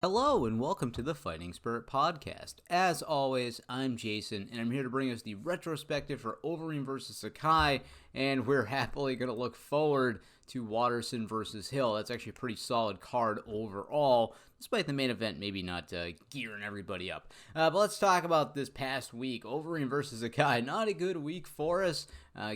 Hello and welcome to the Fighting Spirit Podcast. As always, I'm Jason, and I'm here to bring us the retrospective for Overeem versus Sakai, and we're happily going to look forward to Waterson versus Hill. That's actually a pretty solid card overall, despite the main event maybe not gearing everybody up. But let's talk about this past week. Overeem versus Sakai, not a good week for us.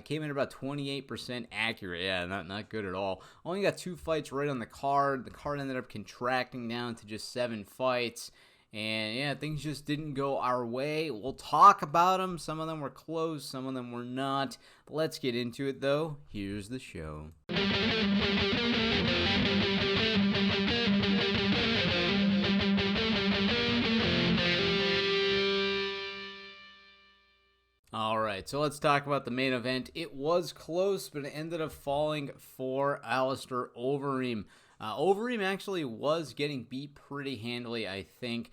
Came in about 28% accurate. Yeah, not good at all. Only got 2 fights right on the card. The card ended up contracting down to just 7 fights. And yeah, things just didn't go our way. We'll talk about them. Some of them were close, some of them were not. Let's get into it though. Here's the show. Alright, so let's talk about the main event. It was close, but it ended up falling for Alistair Overeem. Overeem actually was getting beat pretty handily, I think.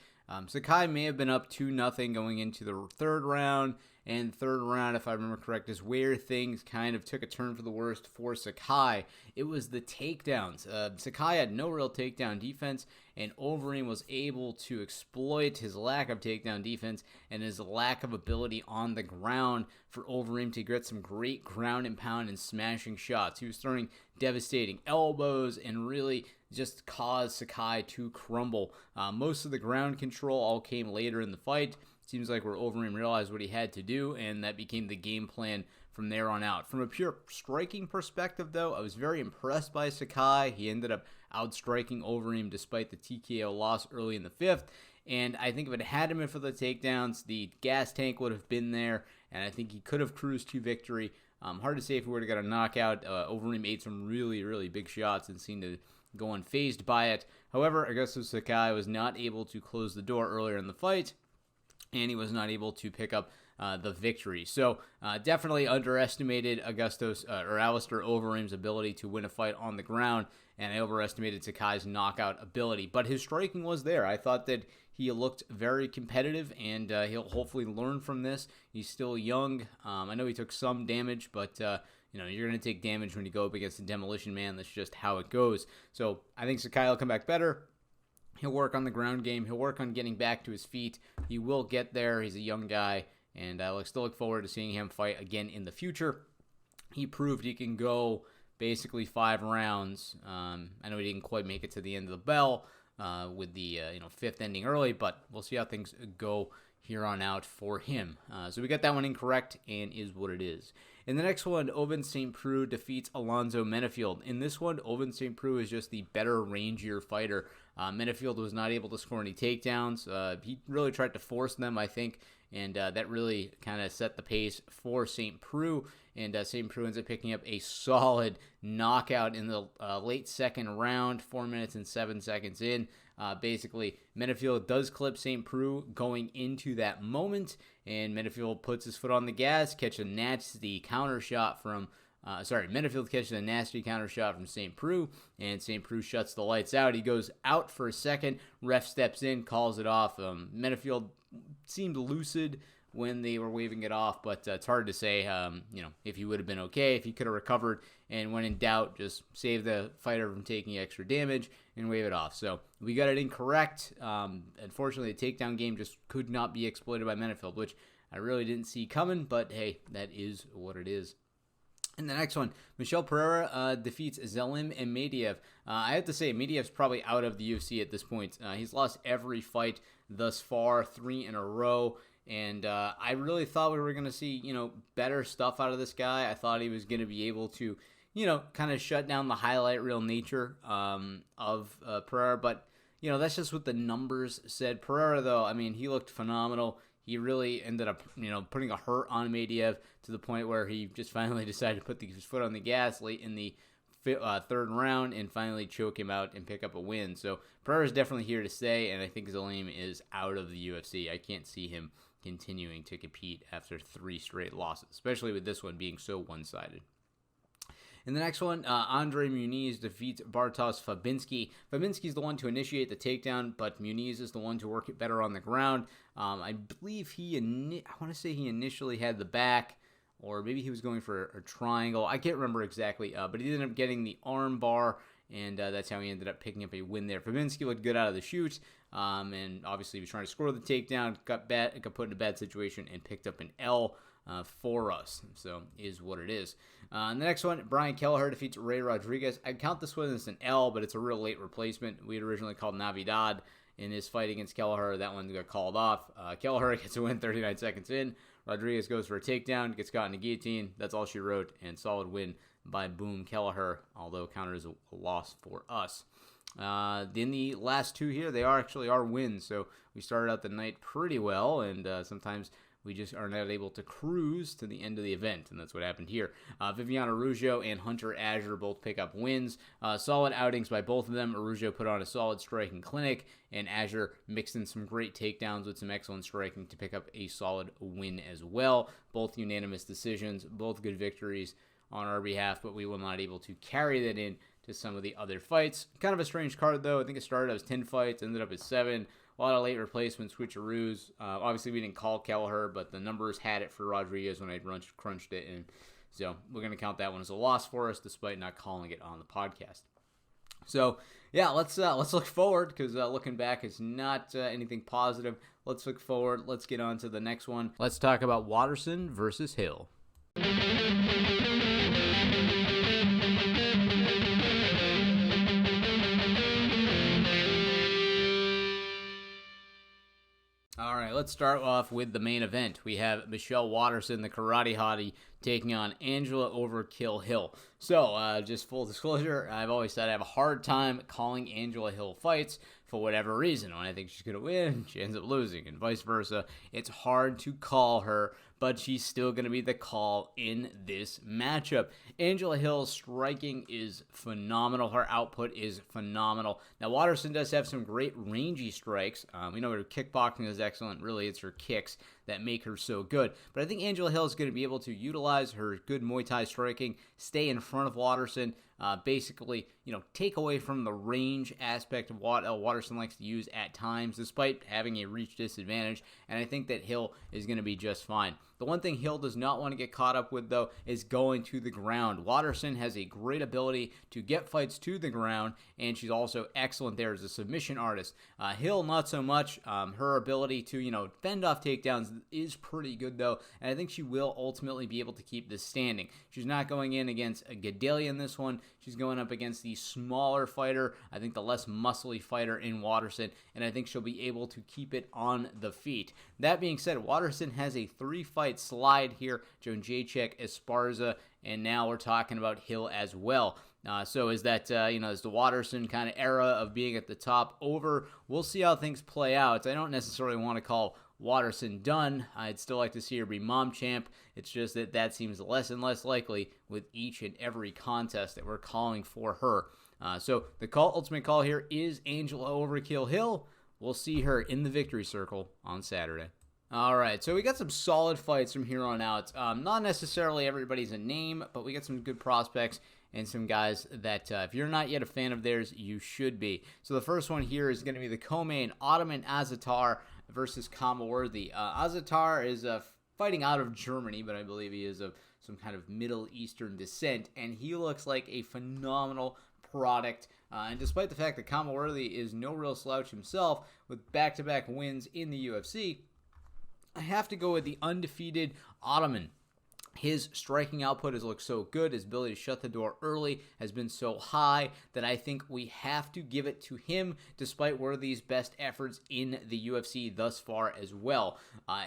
Sakai may have been up 2-0 going into the third round, and third round, if I remember correct, is where things kind of took a turn for the worst for Sakai. It was the takedowns. Sakai had no real takedown defense, and Overeem was able to exploit his lack of takedown defense and his lack of ability on the ground for Overeem to get some great ground and pound and smashing shots. He was throwing devastating elbows and really just caused Sakai to crumble. Most of the ground control all came later in the fight. Seems like where Overeem realized what he had to do, and that became the game plan from there on out. From a pure striking perspective, though, I was very impressed by Sakai. He ended up outstriking Overeem despite the TKO loss early in the fifth. And I think if it had him in for the takedowns, the gas tank would have been there, and I think he could have cruised to victory. Hard to say if we would have got a knockout. Overeem ate some really, really big shots and seemed to go unfazed by it. However, Augusto Sakai was not able to close the door earlier in the fight, and he was not able to pick up the victory. So definitely underestimated Alistair Overeem's ability to win a fight on the ground, and I overestimated Sakai's knockout ability. But his striking was there. I thought that he looked very competitive, and he'll hopefully learn from this. He's still young. I know he took some damage, but you're going to take damage when you go up against a Demolition Man. That's just how it goes. So I think Sakai will come back better. He'll work on the ground game. He'll work on getting back to his feet. He will get there. He's a young guy, and I still look forward to seeing him fight again in the future. He proved he can go basically 5 rounds. I know he didn't quite make it to the end of the bell with the fifth ending early, but we'll see how things go here on out for him. So we got that one incorrect, and is what it is. In the next one, Ovince St. Preux defeats Alonzo Menafield. In this one, Ovince St. Preux is just the better, rangier fighter. Menafield was not able to score any takedowns. He really tried to force them, I think, and that really kind of set the pace for St. Preux. And St. Preux ends up picking up a solid knockout in the late second round, 4 minutes and 7 seconds in. Basically, Menafield does clip St. Preux going into that moment, and Menafield puts his foot on the gas, catches a nasty counter shot from Menafield catches a nasty counter shot from St. Preux, and St. Preux shuts the lights out. He goes out for a second. Ref steps in, calls it off. Menafield seemed lucid when they were waving it off, but it's hard to say, if he would have been okay, if he could have recovered, and when in doubt, just save the fighter from taking extra damage and wave it off. So we got it incorrect. Unfortunately, the takedown game just could not be exploited by Menafield, which I really didn't see coming, but hey, that is what it is. And the next one, Michel Pereira defeats Zelim Imadaev. I have to say, Imadiev's probably out of the UFC at this point. He's lost every fight thus far, 3 in a row. And I really thought we were going to see, better stuff out of this guy. I thought he was going to be able to, kind of shut down the highlight reel nature of Pereira. But, that's just what the numbers said. Pereira, though, he looked phenomenal. He really ended up, putting a hurt on Imadaev to the point where he just finally decided to put his foot on the gas late in the third round and finally choke him out and pick up a win. So Pereira's definitely here to stay, and I think Zelim is out of the UFC. I can't see him continuing to compete after 3 straight losses, especially with this one being so one-sided. In the next one, Andre Muniz defeats Bartosz Fabinski. Fabinski's the one to initiate the takedown, but Muniz is the one to work it better on the ground. I believe he initially had the back, or maybe he was going for a triangle. I can't remember exactly, but he ended up getting the arm bar, and that's how he ended up picking up a win there. Fabinski looked good out of the chute. and obviously was trying to score the takedown, got put in a bad situation, and picked up an L for us. So is what it is. The next one, Brian Kelleher defeats Ray Rodriguez. I'd count this one as an L, but it's a real late replacement. We had originally called Navidad in his fight against Kelleher. That one got called off. Kelleher gets a win 39 seconds in. Rodriguez goes for a takedown, gets caught in a guillotine. That's all she wrote, and solid win by Boom Kelleher, although counted as a loss for us. In the last two here, they are actually our wins, so we started out the night pretty well, and sometimes we just are not able to cruise to the end of the event, and that's what happened here. Viviana Araujo and Hunter Azure both pick up wins. Solid outings by both of them. Araujo put on a solid striking clinic, and Azure mixed in some great takedowns with some excellent striking to pick up a solid win as well. Both unanimous decisions, both good victories on our behalf, but we were not able to carry that in to some of the other fights. Kind of a strange card, though. I think it started as 10 fights, ended up as 7. A lot of late replacement switcheroos. Obviously, we didn't call Kelleher, but the numbers had it for Rodriguez when I crunched it. And so we're going to count that one as a loss for us, despite not calling it on the podcast. So, yeah, let's look forward, because looking back is not anything positive. Let's look forward. Let's get on to the next one. Let's talk about Waterson versus Hill. All right, let's start off with the main event. We have Michelle Waterson, the karate hottie, taking on Angela Overkill Hill. So, just full disclosure, I've always said I have a hard time calling Angela Hill fights for whatever reason. When I think she's going to win, she ends up losing, and vice versa. It's hard to call her, but she's still going to be the call in this matchup. Angela Hill's striking is phenomenal. Her output is phenomenal. Now, Waterson does have some great rangy strikes. We know her kickboxing is excellent. Really, it's her kicks that make her so good. But I think Angela Hill is going to be able to utilize her good Muay Thai striking, stay in front of Waterson, basically, take away from the range aspect of what Waterson likes to use at times, despite having a reach disadvantage, and I think that Hill is going to be just fine. The one thing Hill does not want to get caught up with, though, is going to the ground. Waterson has a great ability to get fights to the ground, and she's also excellent there as a submission artist. Hill, not so much. Her ability to, fend off takedowns is pretty good, though, and I think she will ultimately be able to keep this standing. She's not going in against a Gadelia in this one. She's going up against the smaller fighter, I think the less muscly fighter in Waterson, and I think she'll be able to keep it on the feet. That being said, Waterson has a 3-fight slide here. Joan Jacek, Esparza, and now we're talking about Hill as well. So is that, is the Waterson kind of era of being at the top over? We'll see how things play out. I don't necessarily want to call Waterson done. I'd still like to see her be mom champ. It's just that seems less and less likely with each and every contest that we're calling for her. So the ultimate call here is Angela Overkill Hill. We'll see her in the victory circle on Saturday. All right, so we got some solid fights from here on out. Not necessarily everybody's a name, but we got some good prospects and some guys that if you're not yet a fan of theirs, you should be. So the first one here is going to be the co-main, Ottoman Azatar versus Kamaworthy. Azatar is fighting out of Germany, but I believe he is of some kind of Middle Eastern descent, and he looks like a phenomenal product. And despite the fact that Kamaworthy is no real slouch himself, with back-to-back wins in the UFC, I have to go with the undefeated Ottoman. His striking output has looked so good. His ability to shut the door early has been so high that I think we have to give it to him, despite Worthy's best efforts in the UFC thus far as well.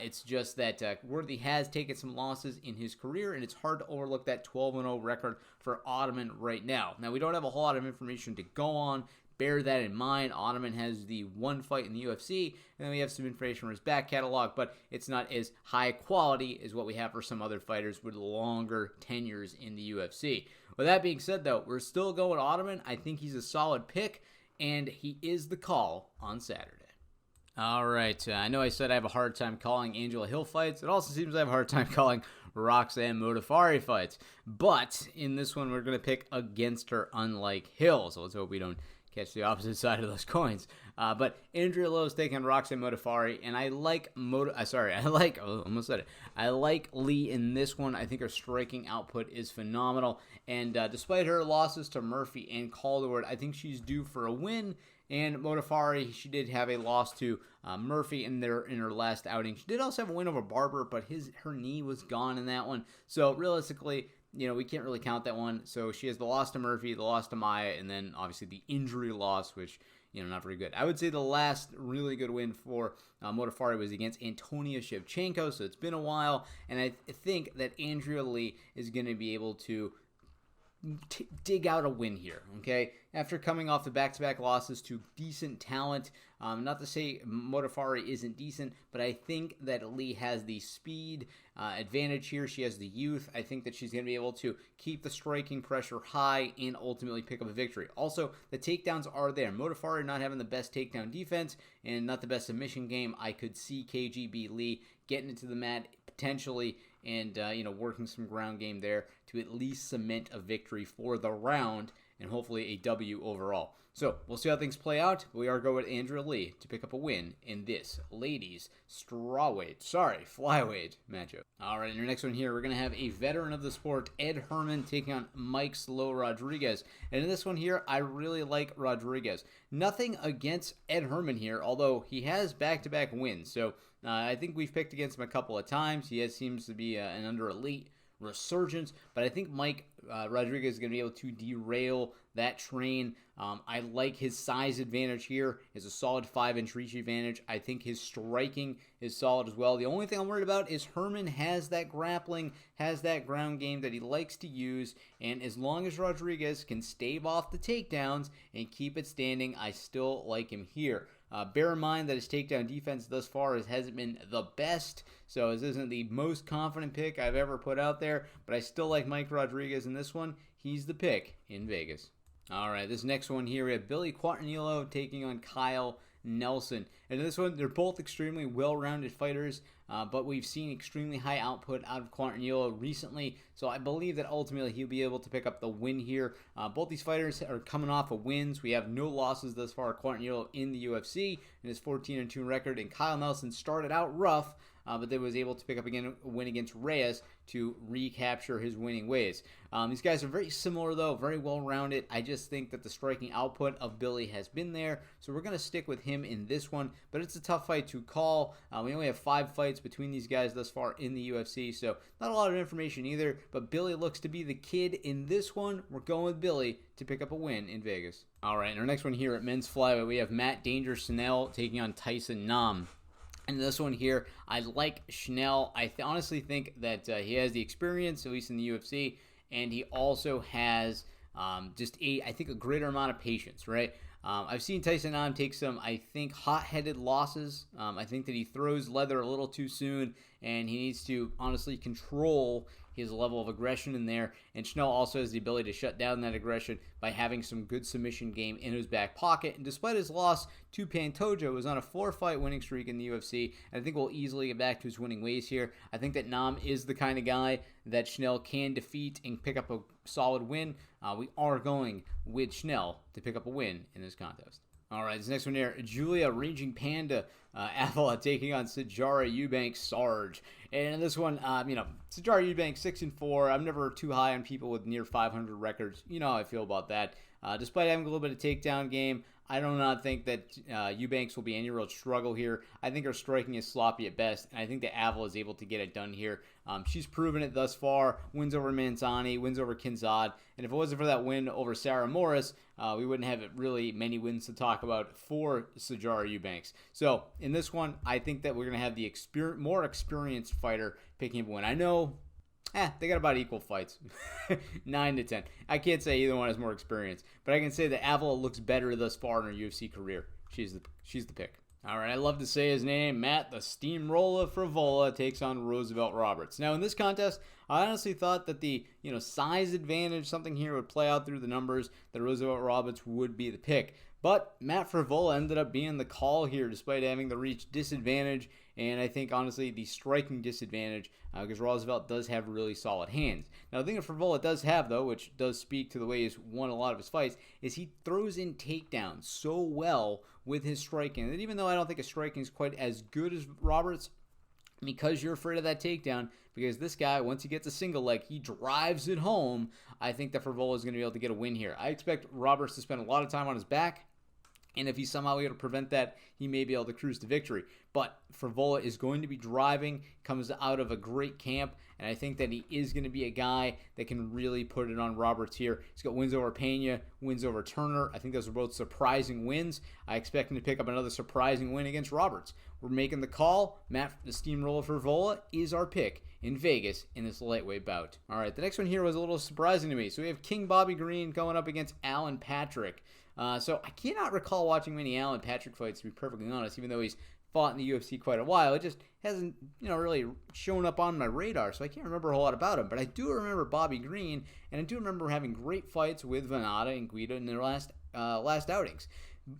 It's just that Worthy has taken some losses in his career, and it's hard to overlook that 12-0 record for Ottoman right now. Now, we don't have a whole lot of information to go on. Bear that in mind. Ottoman has the one fight in the UFC, and then we have some information from his back catalog, but it's not as high quality as what we have for some other fighters with longer tenures in the UFC. With that being said, though, we're still going Ottoman. I think he's a solid pick, and he is the call on Saturday. All right, I know I said I have a hard time calling Angela Hill fights. It also seems I have a hard time calling Roxanne Modafferi fights, but in this one, we're going to pick against her, unlike Hill, so let's hope we don't catch the opposite side of those coins. But Andrea Lowe's taking on Roxanne Modafferi, and I like I like Lee in this one. I think her striking output is phenomenal, and despite her losses to Murphy and Calderwood, I think she's due for a win, And Modaffari, she did have a loss to Murphy in her last outing. She did also have a win over Barber, but her knee was gone in that one. So realistically, we can't really count that one. So she has the loss to Murphy, the loss to Maya, and then obviously the injury loss, which, not very good. I would say the last really good win for Modaffari was against Antonia Shevchenko, so it's been a while, and I think that Andrea Lee is going to be able to dig out a win here, okay? After coming off the back-to-back losses to decent talent, not to say Modaffari isn't decent, but I think that Lee has the speed advantage here. She has the youth. I think that she's going to be able to keep the striking pressure high and ultimately pick up a victory. Also, the takedowns are there. Modaffari not having the best takedown defense and not the best submission game. I could see KGB Lee getting into the mat potentially and working some ground game there to at least cement a victory for the round and hopefully a W overall. So we'll see how things play out. We are going with Andrea Lee to pick up a win in this ladies flyweight matchup. All right, in our next one here, we're going to have a veteran of the sport, Ed Herman, taking on Mike Slow Rodriguez. And in this one here, I really like Rodriguez. Nothing against Ed Herman here, although he has back-to-back wins. So I think we've picked against him a couple of times. He seems to be an under elite resurgence, but I think Mike Rodriguez is going to be able to derail that train. I like his size advantage here. It's a solid 5-inch reach advantage. I think his striking is solid as well. The only thing I'm worried about is Herman has that grappling, has that ground game that he likes to use, and as long as Rodriguez can stave off the takedowns and keep it standing, I still like him here. Bear in mind that his takedown defense thus far hasn't been the best, so this isn't the most confident pick I've ever put out there, but I still like Mike Rodriguez in this one. He's the pick in Vegas. All right, this next one here, we have Billy Quartanillo taking on Kyle Nelson. And in this one, they're both extremely well-rounded fighters, but we've seen extremely high output out of Quartanillo recently, so I believe that ultimately he'll be able to pick up the win here. Both these fighters are coming off of wins. We have no losses thus far. Quartanillo in the UFC in his 14-2 record, and Kyle Nelson started out rough, but then was able to pick up again a win against Reyes to recapture his winning ways. These guys are very similar, though, very well-rounded. I just think that the striking output of Billy has been there, so we're going to stick with him in this one, but it's a tough fight to call. We only have 5 fights between these guys thus far in the UFC, so not a lot of information either, but Billy looks to be the kid in this one. We're going with Billy to pick up a win in Vegas. All right, and our next one here at men's flyweight, we have Matt Danger Schnell taking on Tyson Nam. And this one here, I like Schnell. I honestly think that he has the experience, at least in the UFC, and he also has I think a greater amount of patience, right? I've seen Tyson Nam take some, I think, hot-headed losses. I think that he throws leather a little too soon, and he needs to honestly control his level of aggression in there. And Schnell also has the ability to shut down that aggression by having some good submission game in his back pocket. And despite his loss to Pantoja, who was on a 4-fight winning streak in the UFC, I think we'll easily get back to his winning ways here. I think that Nam is the kind of guy that Schnell can defeat and pick up a solid win. We are going with Schnell to pick up a win in this contest. All right, this next one here, Julia Raging Panda Avila taking on Sijara Eubanks Sarge. And in this one, Sijara Eubanks 6-4. I'm never too high on people with near 500 records. You know how I feel about that. Despite having a little bit of takedown game, I do not think that Eubanks will be any real struggle here. I think her striking is sloppy at best, and I think that Avila is able to get it done here. She's proven it thus far. Wins over Manzani, wins over Kinzad, and if it wasn't for that win over Sarah Morris, we wouldn't have really many wins to talk about for Sijara Eubanks. So in this one, I think that we're going to have the more experienced fighter picking up a win. I know they got about equal fights, 9-10. I can't say either one has more experience, but I can say that Avila looks better thus far in her UFC career. She's the pick. All right, I love to say his name. Matt the Steamroller Frivola takes on Roosevelt Roberts. Now, in this contest, I honestly thought that the size advantage, something here would play out through the numbers, that Roosevelt Roberts would be the pick. But Matt Frivola ended up being the call here despite having the reach disadvantage, and I think, honestly, the striking disadvantage because Roosevelt does have really solid hands. Now, the thing that Frivola does have, though, which does speak to the way he's won a lot of his fights, is he throws in takedowns so well with his striking. And even though I don't think his striking is quite as good as Roberts, because you're afraid of that takedown, because this guy, once he gets a single leg, he drives it home, I think that Frivola is going to be able to get a win here. I expect Roberts to spend a lot of time on his back, And if he's somehow able to prevent that, he may be able to cruise to victory. But Frevola is going to be driving, comes out of a great camp, and I think that he is going to be a guy that can really put it on Roberts here. He's got wins over Pena, wins over Turner. I think those are both surprising wins. I expect him to pick up another surprising win against Roberts. We're making the call. Matt, the Steamroller Frevola, is our pick in Vegas in this lightweight bout. All right, the next one here was a little surprising to me. So we have King Bobby Green going up against Alan Patrick. So I cannot recall watching many Alan Patrick fights, to be perfectly honest, even though he's fought in the UFC quite a while. It just hasn't, really shown up on my radar, so I can't remember a whole lot about him. But I do remember Bobby Green, and I do remember having great fights with Venata and Guida in their last outings.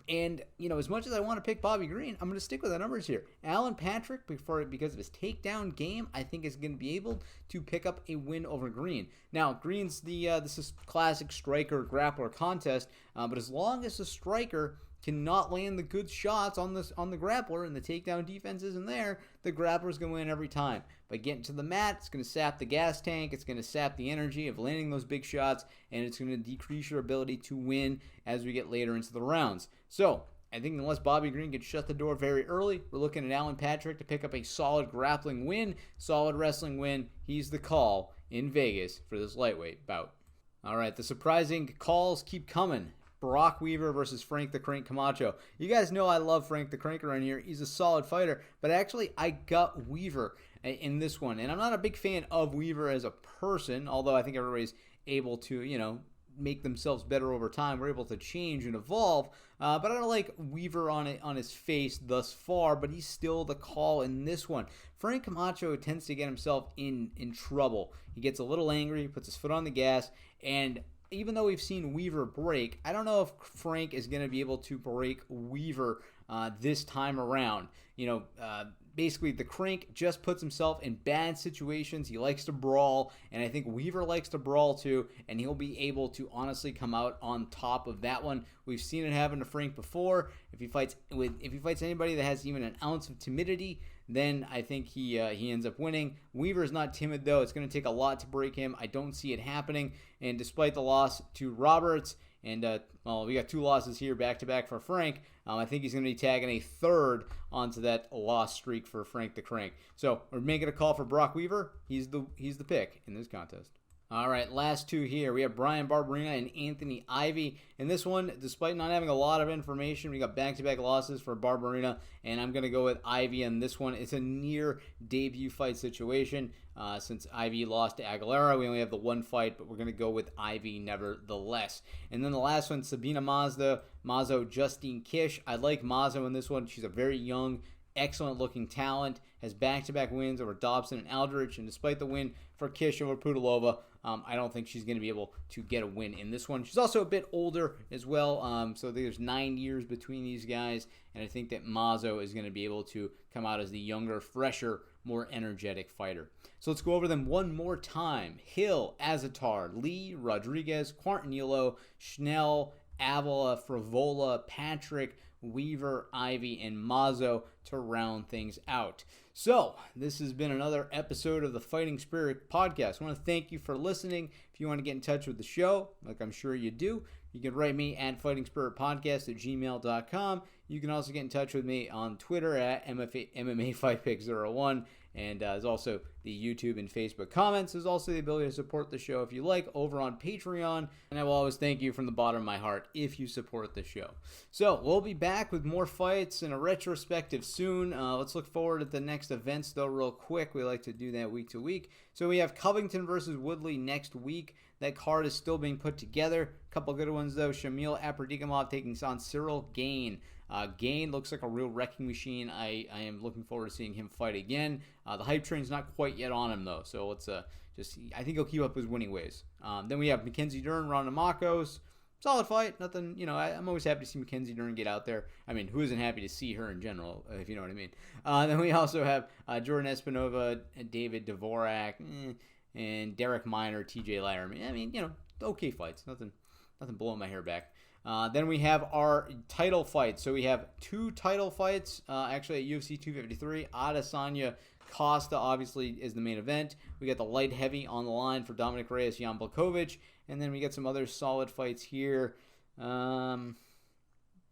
And, as much as I want to pick Bobby Green, I'm going to stick with the numbers here. Alan Patrick, because of his takedown game, I think is going to be able to pick up a win over Green. Now, Green's this is classic striker-grappler contest, but as long as the striker cannot land the good shots on the grappler and the takedown defense isn't there, the grappler's going to win every time. By getting to the mat, it's going to sap the gas tank, it's going to sap the energy of landing those big shots, and it's going to decrease your ability to win as we get later into the rounds. So, I think unless Bobby Green can shut the door very early, we're looking at Alan Patrick to pick up a solid grappling win, solid wrestling win. He's the call in Vegas for this lightweight bout. All right, the surprising calls keep coming. Brock Weaver versus Frank the Crank Camacho. You guys know I love Frank the Crank around here. He's a solid fighter, but actually I got Weaver in this one. And I'm not a big fan of Weaver as a person, although I think everybody's able to, make themselves better over time. We're able to change and evolve, but I don't like Weaver on his face thus far, but he's still the call in this one. Frank Camacho tends to get himself in trouble. He gets a little angry, puts his foot on the gas, and even though we've seen Weaver break, I don't know if Frank is going to be able to break Weaver this time around. Basically, the Crank just puts himself in bad situations. He likes to brawl, and I think Weaver likes to brawl too, and he'll be able to honestly come out on top of that one. We've seen it happen to Frank before. If he fights anybody that has even an ounce of timidity, then I think he ends up winning. Weaver's not timid, though. It's going to take a lot to break him. I don't see it happening. And despite the loss to Roberts, and we got 2 losses here back-to-back for Frank, I think he's going to be tagging a third onto that loss streak for Frank the Crank. So we're making a call for Brock Weaver. He's the pick in this contest. All right, last 2 here. We have Brian Barberina and Anthony Ivy. In this one, despite not having a lot of information, we got back-to-back losses for Barberina, and I'm going to go with Ivy in this one. It's a near debut fight situation. Since Ivy lost to Aguilera, we only have the 1 fight, but we're going to go with Ivy nevertheless. And then the last one, Sabina Mazo, Justine Kish. I like Mazo in this one. She's a very young, excellent-looking talent, has back-to-back wins over Dobson and Aldrich, and despite the win for Kish over Pudilova, I don't think she's going to be able to get a win in this one. She's also a bit older as well, so there's 9 years between these guys, and I think that Mazo is going to be able to come out as the younger, fresher, more energetic fighter. So let's go over them one more time. Hill, Azatar, Lee, Rodriguez, Quartanillo, Schnell, Avila, Frevola, Patrick, Weaver, Ivy, and Mazo to round things out. So, this has been another episode of the Fighting Spirit Podcast. I want to thank you for listening. If you want to get in touch with the show, like I'm sure you do, you can write me at fightingspiritpodcast@gmail.com. You can also get in touch with me on Twitter at MMAFightPick01. And there's also the YouTube and Facebook comments. There's also the ability to support the show if you like over on Patreon. And I will always thank you from the bottom of my heart if you support the show. So we'll be back with more fights and a retrospective soon. Let's look forward to the next events, though, real quick. We like to do that week to week. So we have Covington versus Woodley next week. That card is still being put together. A couple good ones, though. Shamil Apradigamov taking on Cyril Gain. Gain looks like a real wrecking machine. I am looking forward to seeing him fight again. The hype train's not quite yet on him, though. So let's I think he'll keep up his winning ways. Then we have Mackenzie Dern, Ronda Makos. Solid fight. Nothing, I'm always happy to see Mackenzie Dern get out there. I mean, who isn't happy to see her in general, if you know what I mean. Then we also have Jordan Espinova, David Dvorak, and Derek Minor, TJ Latterman. I mean, okay fights. Nothing blowing my hair back. Then we have our title fights. So we have 2 title fights, actually at UFC 253. Adesanya Costa obviously is the main event. We got the light heavy on the line for Dominic Reyes, Jan Blachowicz. And then we get some other solid fights here.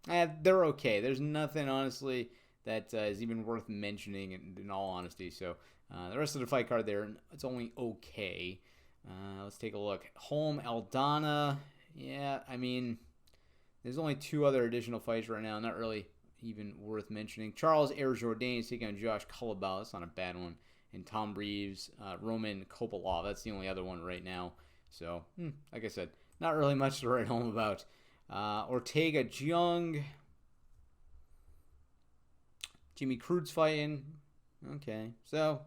They're okay. There's nothing, honestly, that is even worth mentioning in all honesty. So the rest of the fight card there, it's only okay. Let's take a look. Holm Aldana. Yeah, I mean, there's only 2 other additional fights right now. Not really even worth mentioning. Charles Air Jourdain is taking on Josh Culibao. That's not a bad one. And Tom Reeves, Roman Kopolov. That's the only other one right now. So, like I said, not really much to write home about. Ortega Jung. Jimmy Crude's fighting. Okay. So,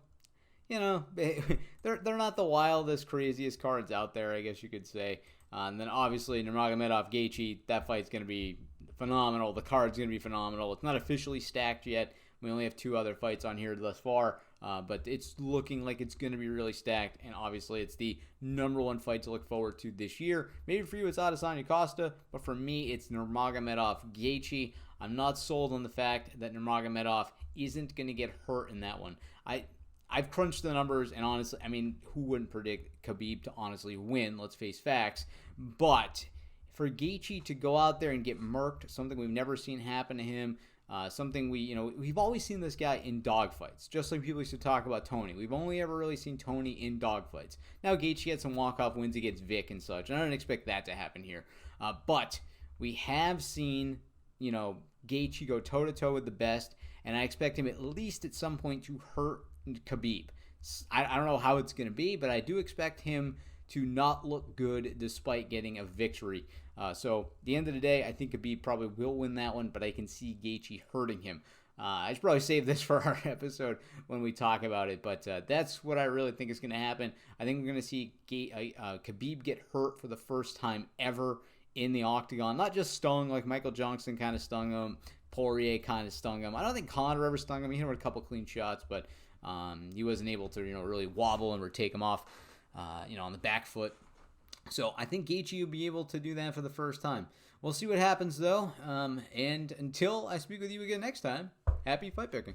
they're not the wildest, craziest cards out there, I guess you could say. And then obviously Nurmagomedov Gaethje, that fight's going to be phenomenal. The card's going to be phenomenal. It's not officially stacked yet. We only have 2 other fights on here thus far, but it's looking like it's going to be really stacked, and obviously it's the number 1 fight to look forward to this year. Maybe for you it's Adesanya Costa, but for me it's Nurmagomedov Gaethje. I'm not sold on the fact that Nurmagomedov isn't going to get hurt in that one. I've crunched the numbers, and honestly, I mean, who wouldn't predict Khabib to honestly win? Let's face facts. But for Gaethje to go out there and get murked, something we've never seen happen to him, something we've always seen this guy in dogfights, just like people used to talk about Tony. We've only ever really seen Tony in dogfights. Now Gaethje had some walk-off wins against Vic and such, and I don't expect that to happen here. But we have seen, Gaethje go toe-to-toe with the best, and I expect him at least at some point to hurt Khabib. I don't know how it's going to be, but I do expect him to not look good despite getting a victory. So at the end of the day, I think Khabib probably will win that one, but I can see Gaethje hurting him. I should probably save this for our episode when we talk about it, but that's what I really think is going to happen. I think we're going to see Khabib get hurt for the first time ever in the octagon. Not just stung like Michael Johnson kind of stung him, Poirier kind of stung him. I don't think Conor ever stung him. He had a couple clean shots, but he wasn't able to really wobble him or take him off on the back foot. So I think Gaethje will be able to do that for the first time. We'll see what happens, though. And until I speak with you again next time, happy fight picking.